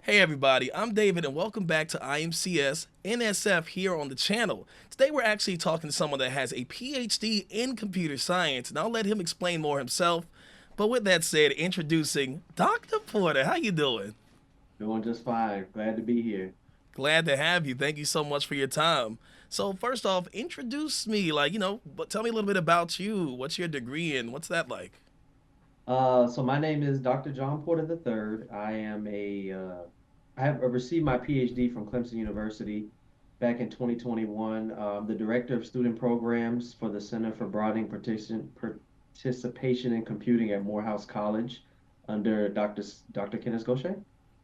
Hey everybody, I'm David and welcome back to IMCS NSF here on the channel. Today we're actually talking to someone that has a PhD in computer science and I'll let him explain more himself. But with that said, introducing Dr. Porter. How you doing? Doing just fine. Glad to be here. Glad to have you. Thank you so much for your time. So first off, introduce me, but tell me a little bit about you. What's your degree and what's that like? So my name is Dr. John Porter III. I have received my PhD from Clemson University back in 2021. The director of student programs for the Center for Broadening Participation in Computing at Morehouse College under Dr. Kenneth Gaucher.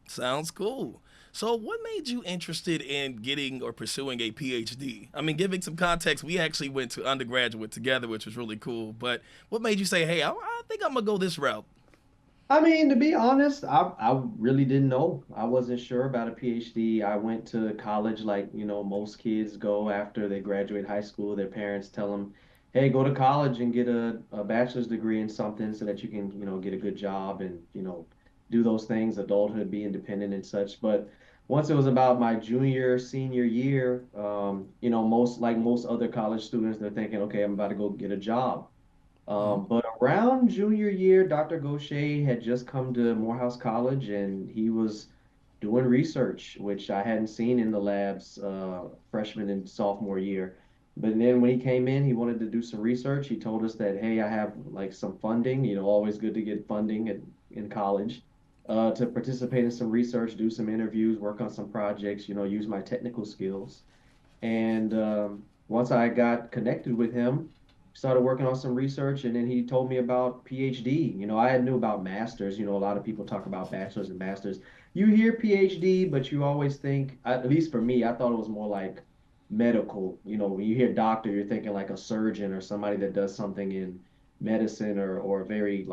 Sounds cool. So, what made you interested in getting or pursuing a PhD? I mean, giving some context, we actually went to undergraduate together, which was really cool. But what made you say, hey, I think I'm going to go this route? I mean, to be honest, I really didn't know. I wasn't sure about a PhD. I went to college like, most kids go after they graduate high school. Their parents tell them, hey, go to college and get a bachelor's degree in something so that you can, get a good job and, do those things, adulthood, be independent and such. But once it was about my junior, senior year, most other college students, they're thinking, okay, I'm about to go get a job. But around junior year, Dr. Gaucher had just come to Morehouse College and he was doing research, which I hadn't seen in the labs freshman and sophomore year. But then when he came in, he wanted to do some research. He told us that, hey, I have like some funding, always good to get funding in college to participate in some research, do some interviews, work on some projects, use my technical skills. And once I got connected with him, started working on some research, and then he told me about PhD. I had knew about masters. A lot of people talk about bachelors and masters. You hear PhD, but you always think, at least for me, I thought it was more like medical. When you hear doctor, you're thinking like a surgeon or somebody that does something in medicine or very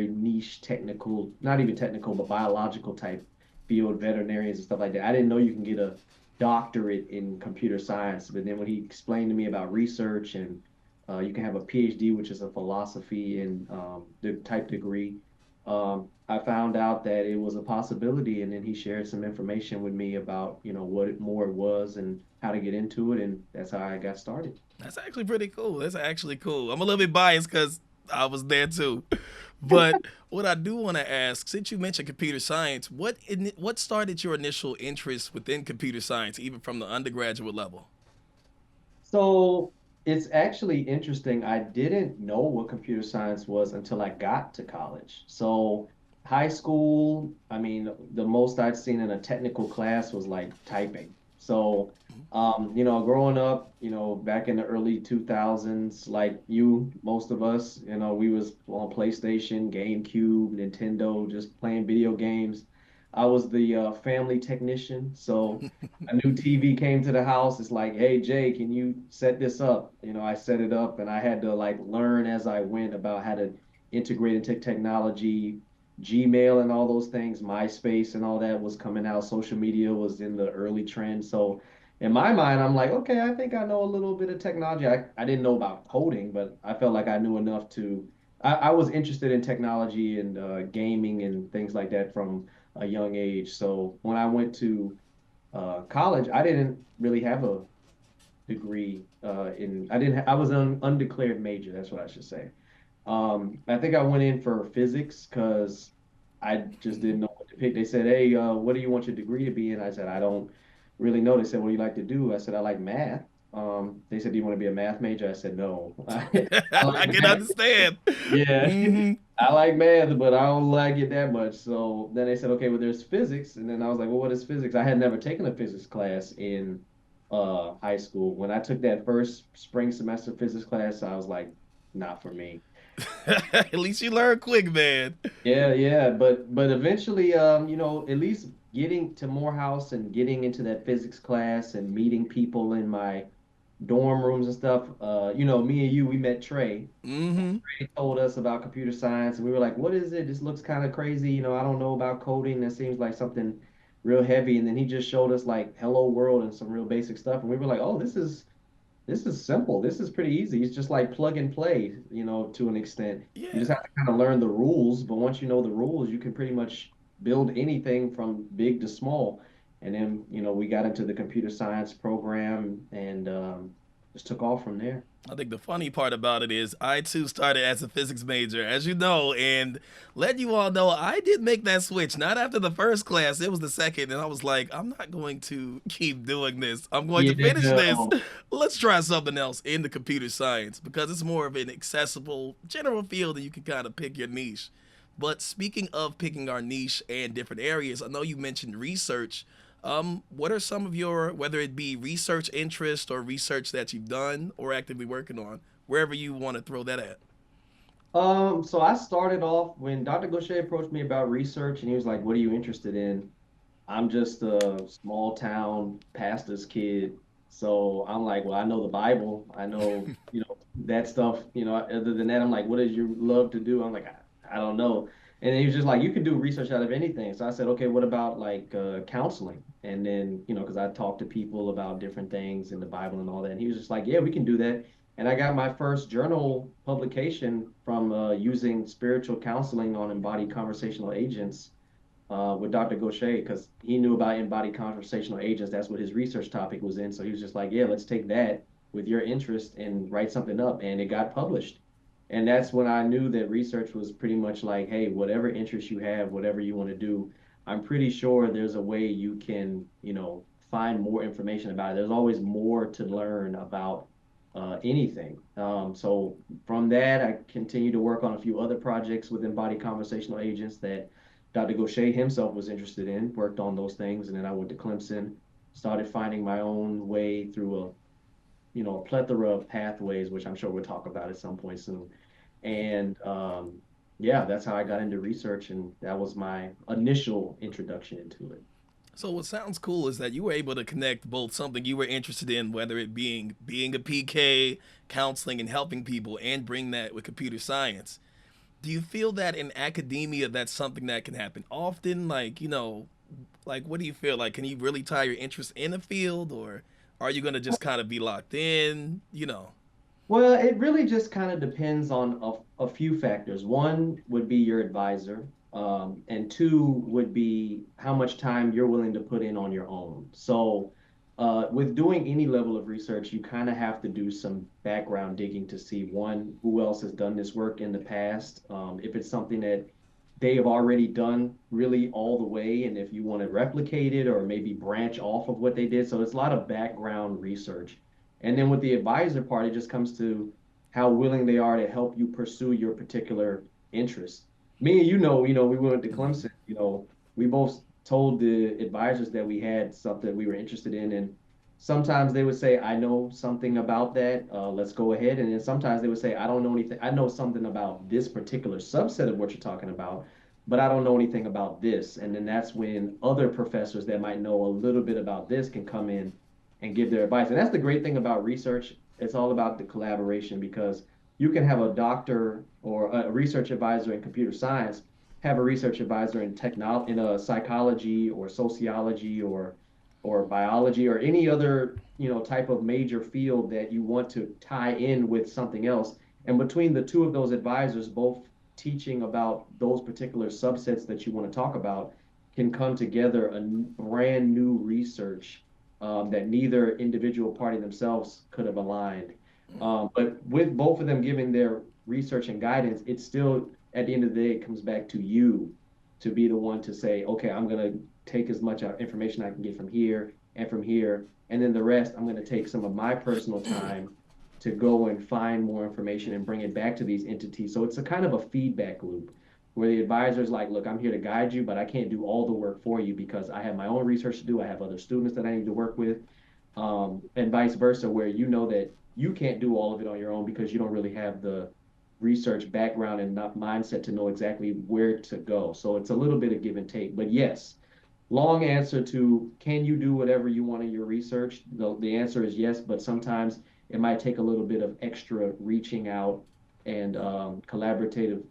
niche technical, not even technical, but biological type field, veterinarians and stuff like that. I didn't know you can get a doctorate in computer science. But then when he explained to me about research and you can have a PhD, which is a philosophy and the type degree, I found out that it was a possibility. And then he shared some information with me about, what it more it was and how to get into it. And that's how I got started. That's actually pretty cool. That's actually cool. I'm a little bit biased because I was there too. But what I do want to ask, since you mentioned computer science, what started your initial interest within computer science, even from the undergraduate level? So it's actually interesting. I didn't know what computer science was until I got to college. So high school, I mean, the most I'd seen in a technical class was like typing. So, growing up, back in the early 2000s, like you, most of us, we was on PlayStation, GameCube, Nintendo, just playing video games. I was the family technician, so a new TV came to the house. It's like, hey Jay, can you set this up? I set it up and I had to like learn as I went about how to integrate into technology, Gmail and all those things, MySpace and all that was coming out. Social media was in the early trend. So in my mind, I'm like, okay, I think I know a little bit of technology. I didn't know about coding, but I felt like I knew enough I was interested in technology and gaming and things like that from a young age. So when I went to college, I didn't really have a degree I didn't I was an undeclared major, that's what I should say. I think I went in for physics because I just didn't know what to pick. They said, "Hey, what do you want your degree to be in?" I said, "I don't really know." They said, "What do you like to do?" I said, "I like math." They said, "Do you want to be a math major?" I said, "No, I I like can math." understand. Yeah, Hmm. I like math, but I don't like it that much. So then they said, okay, well, there's physics. And then I was like, well, what is physics? I had never taken a physics class in high school. When I took that first spring semester physics class, I was like, not for me. At least you learn quick, man. Yeah, yeah, but eventually, at least getting to Morehouse and getting into that physics class and meeting people in my dorm rooms and stuff. Me and you, we met Trey. Hmm. He told us about computer science, and we were like, "What is it? This looks kind of crazy. I don't know about coding. That seems like something real heavy." And then he just showed us like Hello World and some real basic stuff, and we were like, "Oh, this is simple. This is pretty easy. It's just like plug and play, to an extent. You just Yeah. have to kind of learn the rules, but once you know the rules, you can pretty much." build anything from big to small. And then, we got into the computer science program and just took off from there. I think the funny part about it is I too started as a physics major, as you know, and let you all know I did make that switch. Not after the first class, it was the second, and I was like, I'm not going to keep doing this. I'm going to finish Yeah. this. Let's try something else in the computer science because it's more of an accessible general field and you can kind of pick your niche. But speaking of picking our niche and different areas, I know you mentioned research. What are some of your, whether it be research interest or research that you've done or actively working on, wherever you want to throw that at? So I started off when Dr. Gaucher approached me about research, and he was like, "What are you interested in?" I'm just a small town pastor's kid. So I'm like, well, I know the Bible. I know, that stuff. Other than that, I'm like, what does you love to do? I'm like, I don't know. And then he was just like, you can do research out of anything. So I said, okay, what about like counseling? And then, because I talked to people about different things in the Bible and all that. And he was just like, yeah, we can do that. And I got my first journal publication from using spiritual counseling on embodied conversational agents with Dr. Gaucher because he knew about embodied conversational agents. That's what his research topic was in. So he was just like, yeah, let's take that with your interest and write something up. And it got published. And that's when I knew that research was pretty much like, hey, whatever interest you have, whatever you want to do, I'm pretty sure there's a way you can, find more information about it. There's always more to learn about anything. So from that, I continued to work on a few other projects with embodied conversational agents that Dr. Gaucher himself was interested in, worked on those things, and then I went to Clemson, started finding my own way through a plethora of pathways, which I'm sure we'll talk about at some point soon. And yeah, that's how I got into research, and that was my initial introduction into it. So what sounds cool is that you were able to connect both something you were interested in, whether it being a PK, counseling and helping people, and bring that with computer science. Do you feel that in academia that's something that can happen often? Like, like what do you feel like? Can you really tie your interest in a field, or are you gonna just kind of be locked in? Well, it really just kind of depends on a few factors. One would be your advisor, and two would be how much time you're willing to put in on your own. So, with doing any level of research, you kind of have to do some background digging to see one, who else has done this work in the past. If it's something that they have already done really all the way, and if you want to replicate it or maybe branch off of what they did. So, it's a lot of background research. And then with the advisor part, it just comes to how willing they are to help you pursue your particular interests. Me and we went to Mhm. Clemson, we both told the advisors that we had something we were interested in. And sometimes they would say, I know something about that. Let's go ahead. And then sometimes they would say, I don't know anything. I know something about this particular subset of what you're talking about, but I don't know anything about this. And then that's when other professors that might know a little bit about this can come in and give their advice. And that's the great thing about research. It's all about the collaboration because you can have a doctor or a research advisor in computer science, have a research advisor in technology, in a psychology or sociology or biology or any other type of major field that you want to tie in with something else. And between the two of those advisors, both teaching about those particular subsets that you want to talk about, can come together a brand new research that neither individual party themselves could have aligned. But with both of them giving their research and guidance, it's still at the end of the day, it comes back to you to be the one to say, okay, I'm going to take as much information I can get from here and from here. And then the rest, I'm going to take some of my personal time to go and find more information and bring it back to these entities. So it's a kind of a feedback loop where the advisor is like, look, I'm here to guide you, but I can't do all the work for you because I have my own research to do. I have other students that I need to work with, and vice versa, where you know that you can't do all of it on your own because you don't really have the research background and not mindset to know exactly where to go. So it's a little bit of give and take. But yes, long answer to can you do whatever you want in your research? The answer is yes, but sometimes it might take a little bit of extra reaching out and collaborative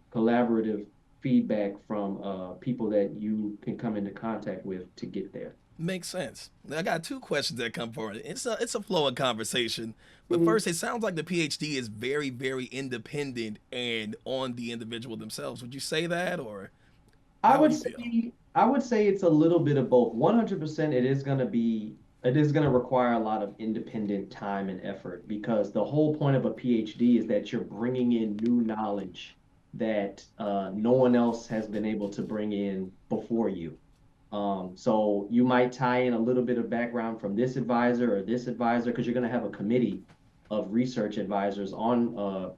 feedback from people that you can come into contact with to get there. Makes sense. I got two questions that come forward. It's a flow of conversation, but Mhm. first, it sounds like the PhD is very very independent and on the individual themselves. Would you say that, or I how would would you say feel? I would say it's a little bit of both. 100% it is going to require a lot of independent time and effort because the whole point of a PhD is that you're bringing in new knowledge that no one else has been able to bring in before you. So you might tie in a little bit of background from this advisor or this advisor because you're going to have a committee of research advisors on,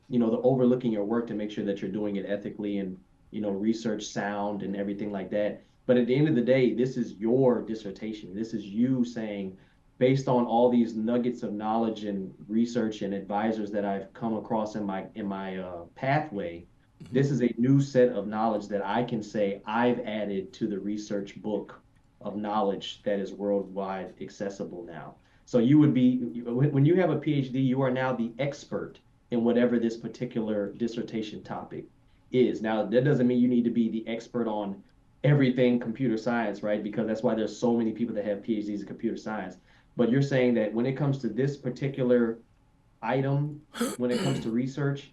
the overlooking your work to make sure that you're doing it ethically and, research sound and everything like that. But at the end of the day, this is your dissertation. This is you saying, based on all these nuggets of knowledge and research and advisors that I've come across in my pathway, Hmm. this is a new set of knowledge that I can say I've added to the research book of knowledge that is worldwide accessible now. So you would be, when you have a PhD, you are now the expert in whatever this particular dissertation topic is. Now, that doesn't mean you need to be the expert on everything computer science, right? Because that's why there's so many people that have PhDs in computer science. But you're saying that when it comes to this particular item when it comes to research.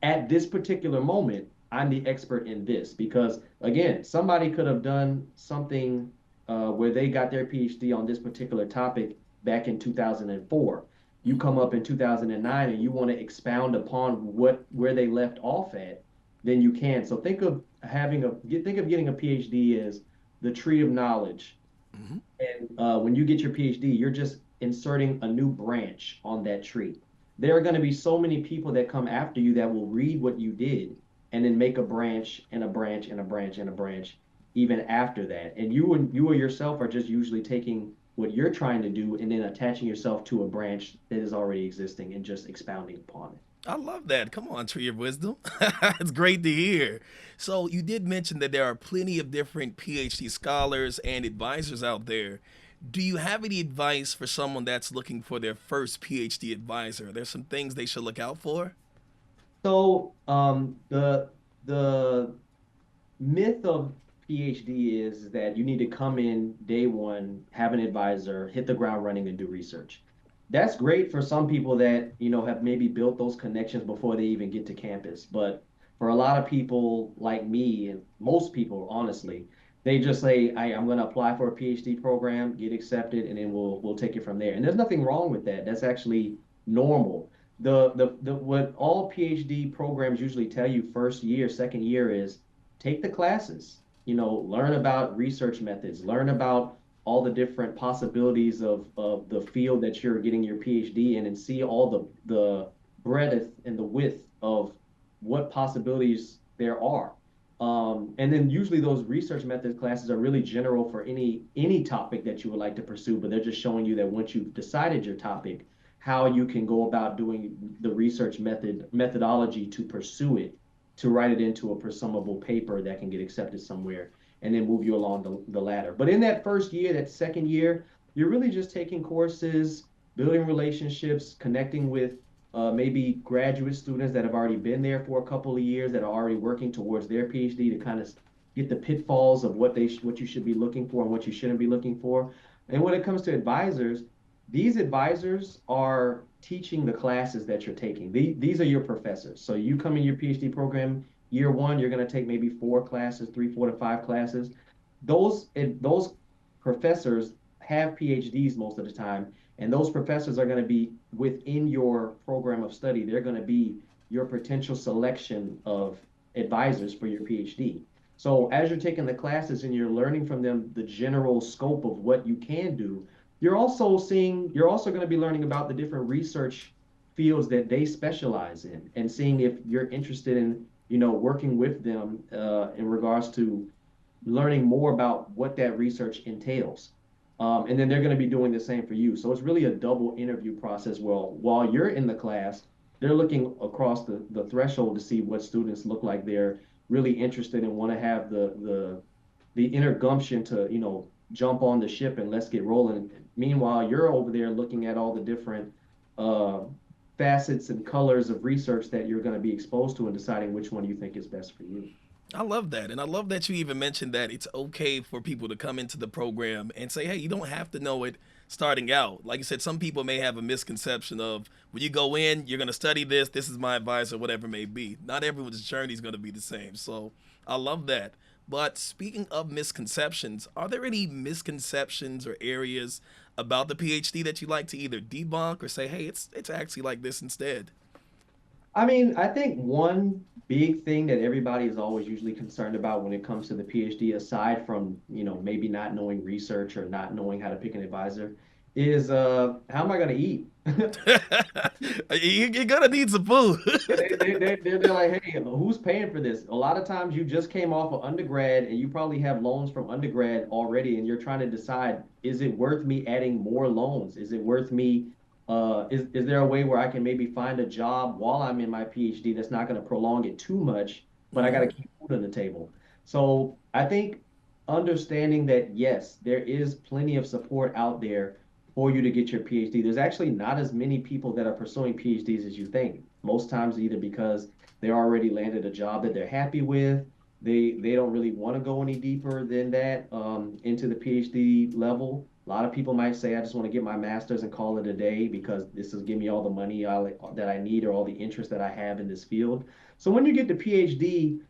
At this particular moment, I'm the expert in this because, again, somebody could have done something where they got their PhD on this particular topic back in 2004. You come up in 2009 and you want to expound upon where they left off at, then you can. So think of getting a PhD as the tree of knowledge, Hmm. and when you get your PhD, you're just inserting a new branch on that tree. There are going to be so many people that come after you that will read what you did and then make a branch and a branch and a branch and a branch even after that. And you or yourself are just usually taking what you're trying to do and then attaching yourself to a branch that is already existing and just expounding upon it. I love that. Come on, Tree of Wisdom. It's great to hear. So, you did mention that there are plenty of different PhD scholars and advisors out there. Do you have any advice for someone that's looking for their first PhD advisor? There's some things they should look out for. So the myth of PhD is that you need to come in day one, have an advisor, hit the ground running, and do research. That's great for some people that, have maybe built those connections before they even get to campus. But for a lot of people like me, and most people, honestly, they just say, I'm going to apply for a PhD program, get accepted, and then we'll take it from there. And there's nothing wrong with that. That's actually normal. The what all PhD programs usually tell you first year, second year is take the classes, learn about research methods, learn about all the different possibilities of the field that you're getting your PhD in and see all the breadth and the width of what possibilities there are. And then usually those research methods classes are really general for any topic that you would like to pursue, but they're just showing you that once you've decided your topic, how you can go about doing the research methodology to pursue it, to write it into a presumable paper that can get accepted somewhere, and then move you along the ladder. But in that first year, that second year, you're really just taking courses, building relationships, connecting with maybe graduate students that have already been there for a couple of years that are already working towards their PhD to kind of get the pitfalls of what you should be looking for and what you shouldn't be looking for. And when it comes to advisors, these advisors are teaching the classes that you're taking. These are your professors. So you come in your PhD program, year one, you're going to take maybe 4 classes, 3, 4 to 5 classes. Those professors have PhDs most of the time, and those professors are going to be within your program of study. They're going to be your potential selection of advisors for your PhD. So as you're taking the classes and you're learning from them the general scope of what you can do, you're also going to be learning about the different research fields that they specialize in and seeing if you're interested in, working with them in regards to learning more about what that research entails. And then they're going to be doing the same for you. So it's really a double interview process. Well, while you're in the class, they're looking across the threshold to see what students look like they're really interested and want to have the inner gumption to, jump on the ship and let's get rolling. Meanwhile, you're over there looking at all the different uh, facets and colors of research that you're going to be exposed to and deciding which one you think is best for you. I love that. And I love that you even mentioned that it's okay for people to come into the program and say, hey, you don't have to know it starting out. Like you said, some people may have a misconception of when you go in, you're going to study this, this is my advice, or whatever it may be. Not everyone's journey is going to be the same. So I love that. But speaking of misconceptions, are there any misconceptions or areas about the PhD that you like to either debunk or say, hey, it's actually like this instead? I mean, I think one big thing that everybody is always usually concerned about when it comes to the PhD, aside from, maybe not knowing research or not knowing how to pick an advisor, is how am I going to eat? You're gonna need some food. They're like, hey, who's paying for this? A lot of times you just came off of undergrad and you probably have loans from undergrad already, and you're trying to decide, is it worth me adding more loans? Is it worth me, is there a way where I can maybe find a job while I'm in my PhD that's not going to prolong it too much, but I got to keep food on the table? So I think understanding that, yes, there is plenty of support out there for you to get your PhD. There's actually not as many people that are pursuing PhDs as you think. Most times, either because they already landed a job that they're happy with, they don't really want to go any deeper than that into the PhD level. A lot of people might say, I just want to get my master's and call it a day because this is give me all the money that I need or all the interest that I have in this field. So when you get to PhD,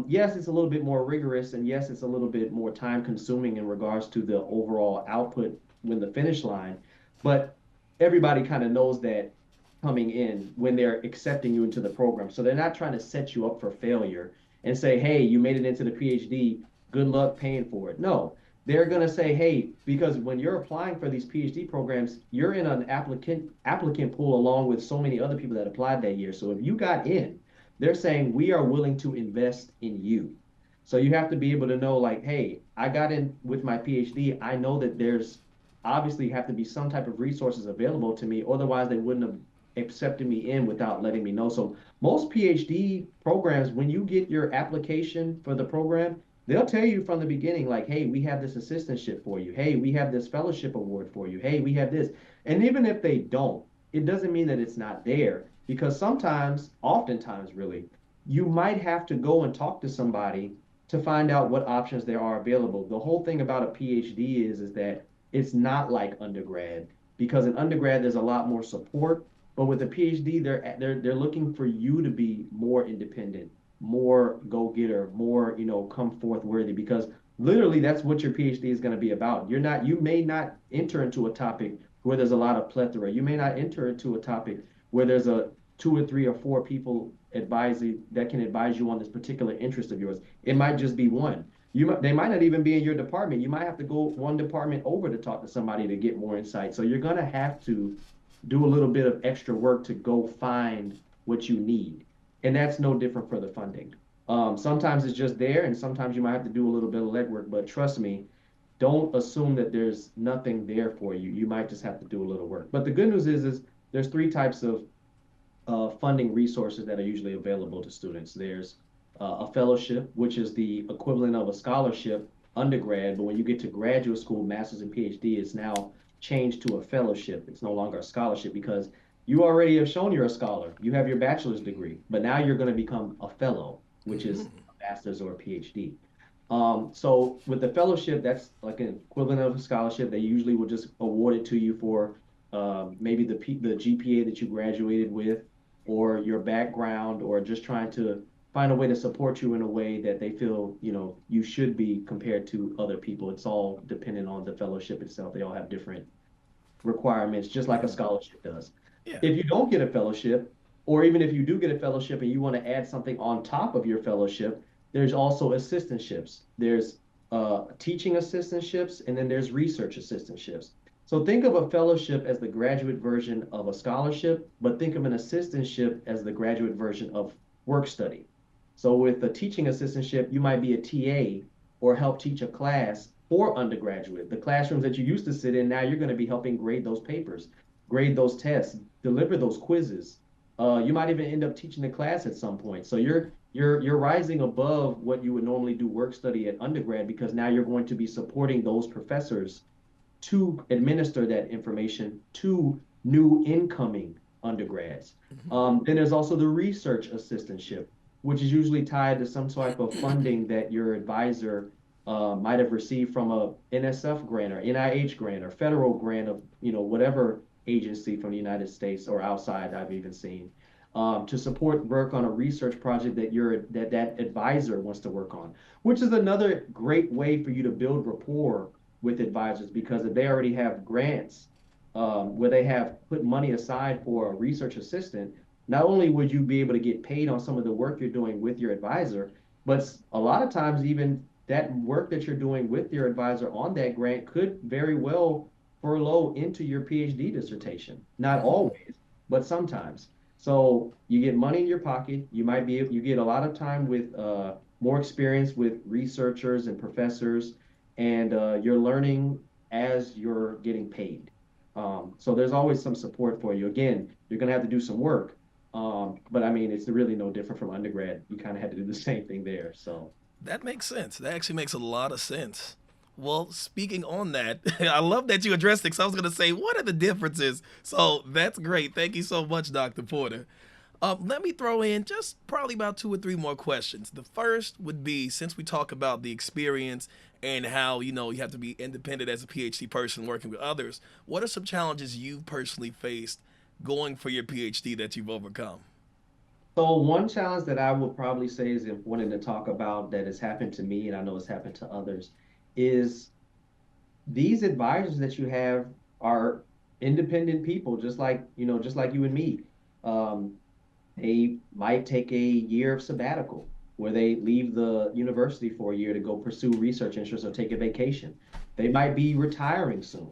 yes, it's a little bit more rigorous, and yes, it's a little bit more time consuming in regards to the overall output when the finish line. But everybody kind of knows that coming in when they're accepting you into the program. So they're not trying to set you up for failure and say, hey, you made it into the PhD, good luck paying for it. No, they're going to say, hey, because when you're applying for these PhD programs, you're in an applicant pool along with so many other people that applied that year. So if you got in, they're saying we are willing to invest in you. So you have to be able to know, like, hey, I got in with my PhD. I know that there's obviously have to be some type of resources available to me. Otherwise, they wouldn't have accepted me in without letting me know. So most PhD programs, when you get your application for the program, they'll tell you from the beginning, like, hey, we have this assistantship for you. Hey, we have this fellowship award for you. Hey, we have this. And even if they don't, it doesn't mean that it's not there because sometimes, oftentimes, really, you might have to go and talk to somebody to find out what options there are available. The whole thing about a PhD is that it's not like undergrad because in undergrad there's a lot more support, but with a PhD they're looking for you to be more independent, more go-getter, more come forth worthy because literally that's what your PhD is going to be about. You may not enter into a topic where there's a lot of plethora. You may not enter into a topic where there's a two or three or four people advising that can advise you on this particular interest of yours. It might just be one. They might not even be in your department. You might have to go one department over to talk to somebody to get more insight. So you're gonna have to do a little bit of extra work to go find what you need, and that's no different for the funding. Sometimes it's just there, and sometimes you might have to do a little bit of legwork. But trust me, don't assume that there's nothing there for you. You might just have to do a little work. But the good news is there's three types of funding resources that are usually available to students. There's a fellowship, which is the equivalent of a scholarship undergrad, but when you get to graduate school, master's and PhD, it's now changed to a fellowship. It's no longer a scholarship because you already have shown you're a scholar. You have your bachelor's degree, but now you're going to become a fellow, which is a master's or a PhD. So with the fellowship, that's like an equivalent of a scholarship. They usually will just award it to you for maybe the GPA that you graduated with, or your background, or just trying to find a way to support you in a way that they feel you should be compared to other people. It's all dependent on the fellowship itself. They all have different requirements, just like a scholarship does. Yeah. If you don't get a fellowship, or even if you do get a fellowship and you want to add something on top of your fellowship, there's also assistantships. There's teaching assistantships, and then there's research assistantships. So think of a fellowship as the graduate version of a scholarship, but think of an assistantship as the graduate version of work study. So with a teaching assistantship, you might be a TA or help teach a class for undergraduate. The classrooms that you used to sit in, now you're going to be helping grade those papers, grade those tests, deliver those quizzes. You might even end up teaching the class at some point. So you're rising above what you would normally do work study at undergrad because now you're going to be supporting those professors to administer that information to new incoming undergrads. Then there's also the research assistantship, which is usually tied to some type of funding that your advisor might have received from a NSF grant or NIH grant or federal grant of whatever agency from the United States or outside I've even seen. to support work on a research project that advisor wants to work on, which is another great way for you to build rapport with advisors because if they already have grants where they have put money aside for a research assistant, not only would you be able to get paid on some of the work you're doing with your advisor, but a lot of times even that work that you're doing with your advisor on that grant could very well furlough into your PhD dissertation. Not always, but sometimes. So you get money in your pocket. You get a lot of time with more experience with researchers and professors, and you're learning as you're getting paid. So there's always some support for you. Again, you're gonna have to do some work, but I mean, it's really no different from undergrad. You kind of had to do the same thing there. So That makes sense. That actually makes a lot of sense. Well, speaking on that, I love that you addressed it because I was going to say, what are the differences? So that's great. Thank you so much, Dr. Porter. Let me throw in just probably about two or three more questions. The first would be since we talk about the experience and how, you have to be independent as a PhD person working with others, what are some challenges you've personally faced going for your PhD that you've overcome? So one challenge that I would probably say is important to talk about that has happened to me, and I know it's happened to others, is these advisors that you have are independent people, just like you and me. Um, they might take a year of sabbatical where they leave the university for a year to go pursue research interests or take a vacation. They might be retiring soon.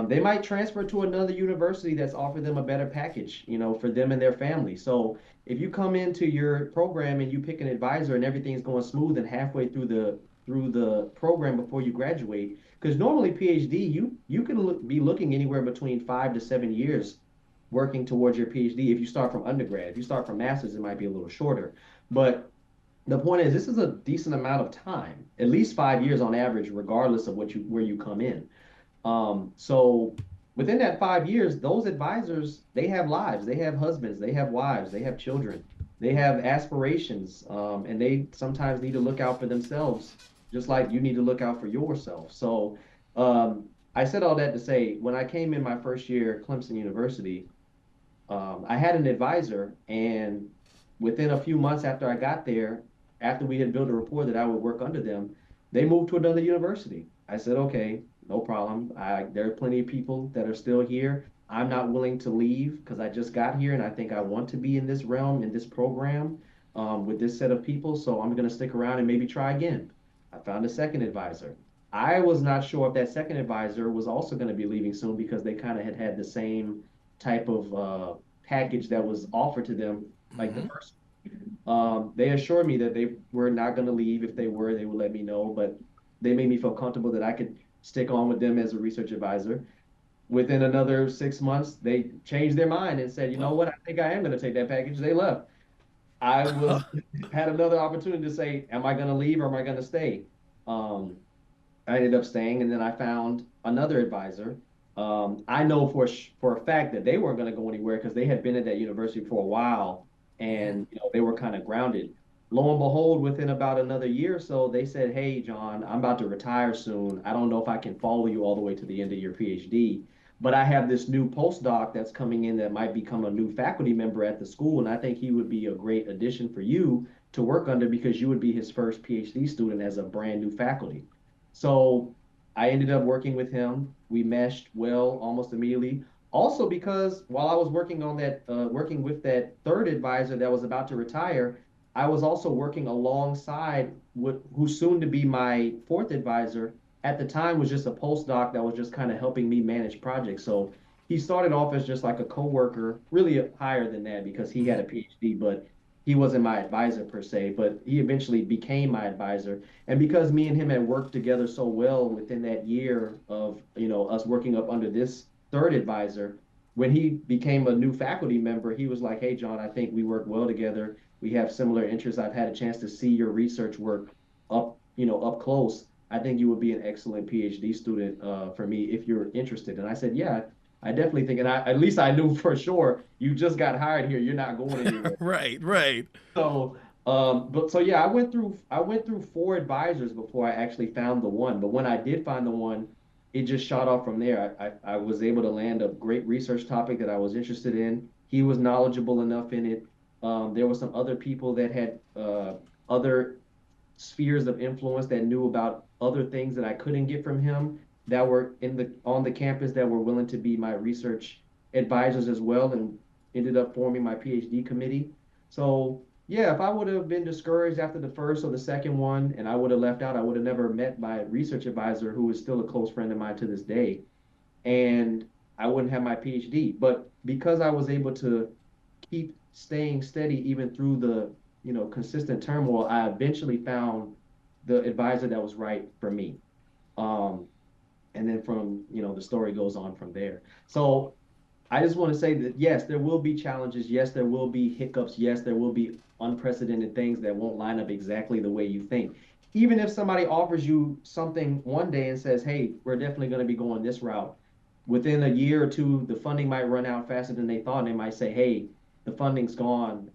They might transfer to another university that's offered them a better package, for them and their family. So if you come into your program and you pick an advisor and everything's going smooth and halfway through the program before you graduate, because normally PhD you can be looking anywhere between 5 to 7 years working towards your PhD if you start from undergrad. If you start from master's, it might be a little shorter. But the point is, this is a decent amount of time, at least 5 years on average, regardless of where you come in. So within that 5 years, those advisors, they have lives, they have husbands, they have wives, they have children, they have aspirations, and they sometimes need to look out for themselves, just like you need to look out for yourself. So I said all that to say, when I came in my first year at Clemson University, I had an advisor, and within a few months after I got there, after we had built a rapport that I would work under them, they moved to another university. I said, okay, no problem. There are plenty of people that are still here. I'm not willing to leave because I just got here and I think I want to be in this realm, in this program, with this set of people. So I'm going to stick around and maybe try again. I found a second advisor. I was not sure if that second advisor was also going to be leaving soon because they kind of had the same type of package that was offered to them like the Mm-hmm. first. They assured me that they were not going to leave. If they were, they would let me know. But they made me feel comfortable that I could stick on with them as a research advisor. Within another 6 months, they changed their mind and said, you know Oh. what, I think I am going to take that package. They left. I was had another opportunity to say, am I going to leave or am I going to stay? Um, I ended up staying, and then I found another advisor. I know for a fact that they weren't going to go anywhere because they had been at that university for a while, and they were kind of grounded. Lo and behold, within about another year or so, they said, "Hey, John, I'm about to retire soon. I don't know if I can follow you all the way to the end of your PhD, but I have this new postdoc that's coming in that might become a new faculty member at the school, and I think he would be a great addition for you to work under because you would be his first PhD student as a brand new faculty." So I ended up working with him. We meshed well almost immediately. Also, because while I was working with that third advisor that was about to retire, I was also working alongside who's soon to be my fourth advisor. At the time, was just a postdoc that was just kind of helping me manage projects. So he started off as just like a coworker, really higher than that because he had a PhD, but he wasn't my advisor per se. But he eventually became my advisor, and because me and him had worked together so well within that year of, us working up under this third advisor, when he became a new faculty member, he was like, "Hey, John, I think we work well together. We have similar interests. I've had a chance to see your research work up close. I think you would be an excellent PhD student for me if you're interested." And I said, "Yeah, I definitely think." And at least I knew for sure you just got hired here. You're not going anywhere. Right, right. So, but so yeah, I went through four advisors before I actually found the one. But when I did find the one, it just shot off from there. I was able to land a great research topic that I was interested in. He was knowledgeable enough in it. There were some other people that had other spheres of influence that knew about other things that I couldn't get from him that were in the on the campus that were willing to be my research advisors as well, and ended up forming my PhD committee. So yeah, if I would have been discouraged after the first or the second one and I would have left out, I would have never met my research advisor, who is still a close friend of mine to this day, and I wouldn't have my PhD. But because I was able to keep staying steady even through the consistent turmoil, I eventually found the advisor that was right for me. Um, and then from the story goes on from there. So I just want to say that yes, there will be challenges. Yes, there will be hiccups. Yes, there will be unprecedented things that won't line up exactly the way you think. Even if somebody offers you something one day and says, "Hey, we're definitely going to be going this route," within a year or two, the funding might run out faster than they thought, and they might say, "Hey, the funding's gone.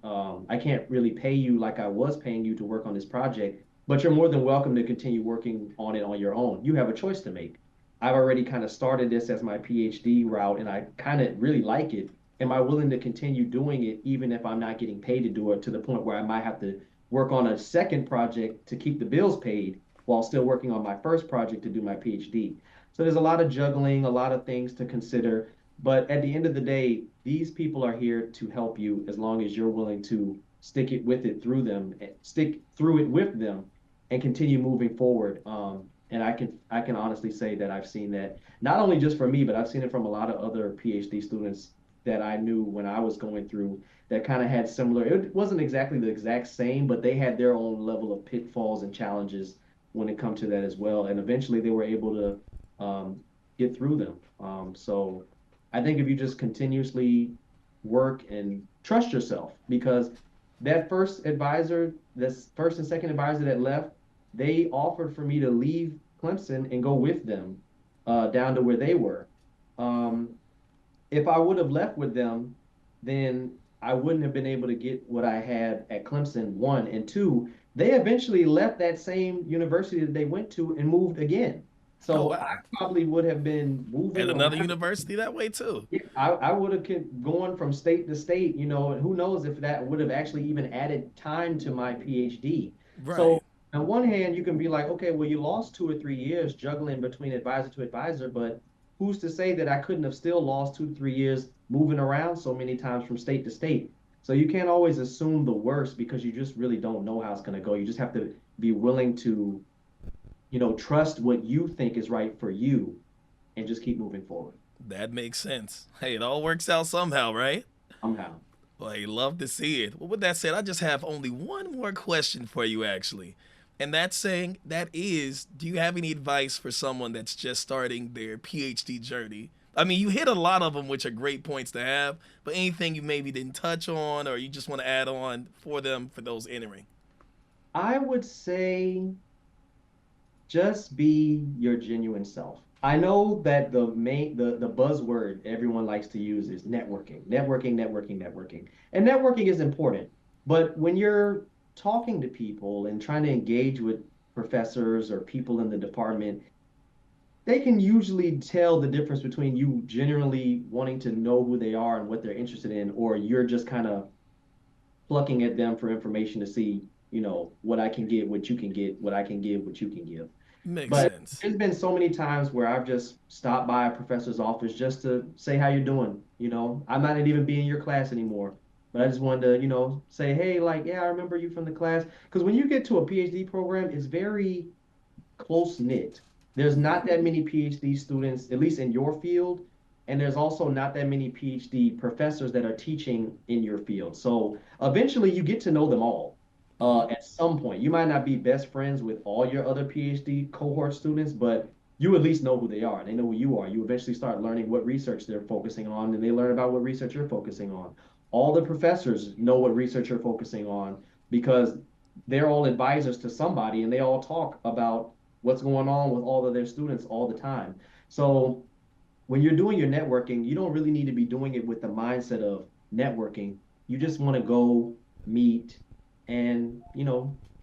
I can't really pay you like I was paying you to work on this project, but you're more than welcome to continue working on it on your own. You have a choice to make. I've already kind of started this as my PhD route and I kind of really like it. Am I willing to continue doing it even if I'm not getting paid to do it, to the point where I might have to work on a second project to keep the bills paid while still working on my first project to do my PhD?" So there's a lot of juggling, a lot of things to consider. But at the end of the day, these people are here to help you as long as you're willing to stick it with it through them, stick through it with them, and continue moving forward. And I can honestly say that I've seen that not only just for me, but I've seen it from a lot of other PhD students that I knew when I was going through, that kind of had similar. It wasn't exactly the exact same, but they had their own level of pitfalls and challenges when it comes to that as well. And eventually, they were able to get through them. So I think if you just continuously work and trust yourself, because that first advisor, this first and second advisor that left, they offered for me to leave Clemson and go with them down to where they were. Um, if I would have left with them, then I wouldn't have been able to get what I had at Clemson, one. And two, they eventually left that same university that they went to and moved again. Oh So I wow. probably would have been At moving another around. university that way too. Yeah, I would have kept going from state to state, and who knows if that would have actually even added time to my PhD. So Right. on one hand, you can be like, okay, well, you lost 2 or 3 years juggling between advisor to advisor, but who's to say that I couldn't have still lost 2 to 3 years moving around so many times from state to state? So you can't always assume the worst because you just really don't know how it's going to go. You just have to be willing to, trust what you think is right for you and just keep moving forward That makes sense. Hey, it all works out somehow, right? somehow. Well, I love to see it. Well, with that said, I just have only one more question for you, actually. And that's saying, that is, do you have any advice for someone that's just starting their PhD journey? I mean, you hit a lot of them, which are great points to have, but anything you maybe didn't touch on or you just want to add on for them, for those entering? I would say just be your genuine self. I know that the buzzword everyone likes to use is networking, networking, networking, networking. And networking is important. But when you're talking to people and trying to engage with professors or people in the department, they can usually tell the difference between you genuinely wanting to know who they are and what they're interested in, or you're just kind of plucking at them for information to see, what I can get, what you can get, what I can give, what you can give. Makes But sense. there's been so many times where I've just stopped by a professor's office just to say how you're doing. I might not even be in your class anymore, but I just wanted to, say, hey, like, yeah, I remember you from the class. Because when you get to a PhD program, it's very close knit. There's not that many PhD students, at least in your field, and there's also not that many PhD professors that are teaching in your field. So eventually, you get to know them all. At some point, you might not be best friends with all your other PhD cohort students, but you at least know who they are. They know who you are. You eventually start learning what research they're focusing on, and they learn about what research you're focusing on. All the professors know what research you're focusing on because they're all advisors to somebody, and they all talk about what's going on with all of their students all the time. So when you're doing your networking, you don't really need to be doing it with the mindset of networking. You just want to go meet and,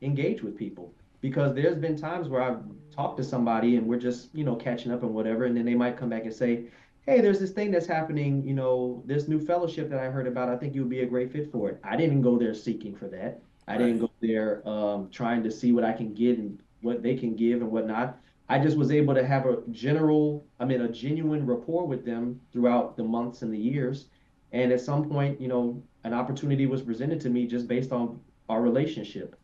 engage with people. Because there's been times where I've talked to somebody and we're just, catching up and whatever, and then they might come back and say, hey, there's this thing that's happening, this new fellowship that I heard about. I think you'd be a great fit for it. I didn't go there seeking for that. I didn't Right. go there trying to see what I can get and what they can give and whatnot. I just was able to have a genuine rapport with them throughout the months and the years. And at some point, an opportunity was presented to me just based on our relationship.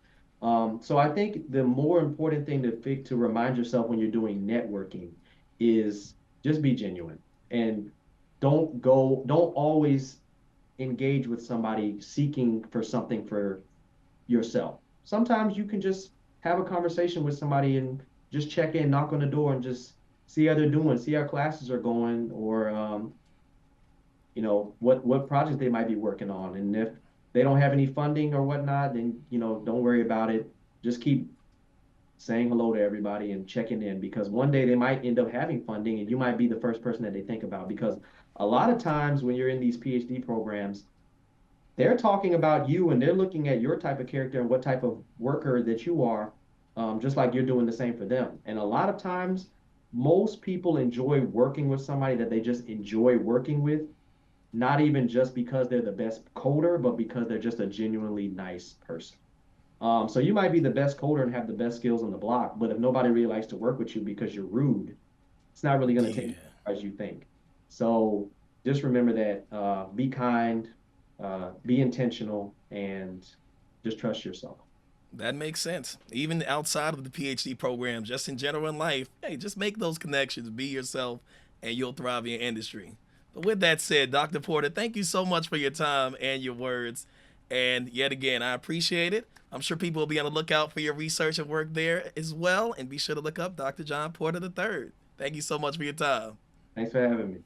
So I think the more important thing to remind yourself when you're doing networking is just be genuine and don't always engage with somebody seeking for something for yourself. Sometimes you can just have a conversation with somebody and just check in, knock on the door, and just see how they're doing, see how classes are going, or what project they might be working on. And if they don't have any funding or whatnot, then don't worry about it. Just keep saying hello to everybody and checking in because one day they might end up having funding and you might be the first person that they think about because a lot of times when you're in these PhD programs, they're talking about you and they're looking at your type of character and what type of worker that you are, just like you're doing the same for them. And a lot of times, most people enjoy working with somebody that they just enjoy working with, not even just because they're the best coder, but because they're just a genuinely nice person. So you might be the best coder and have the best skills on the block, but if nobody really likes to work with you because you're rude, it's not really going to take Yeah. you as far as you think. So just remember that be kind, be intentional, and just trust yourself. That makes sense. Even outside of the PhD program, just in general in life, hey, just make those connections, be yourself, and you'll thrive in your industry. But with that said, Dr. Porter, thank you so much for your time and your words. And yet again, I appreciate it. I'm sure people will be on the lookout for your research and work there as well. And be sure to look up Dr. John Porter III. Thank you so much for your time. Thanks for having me.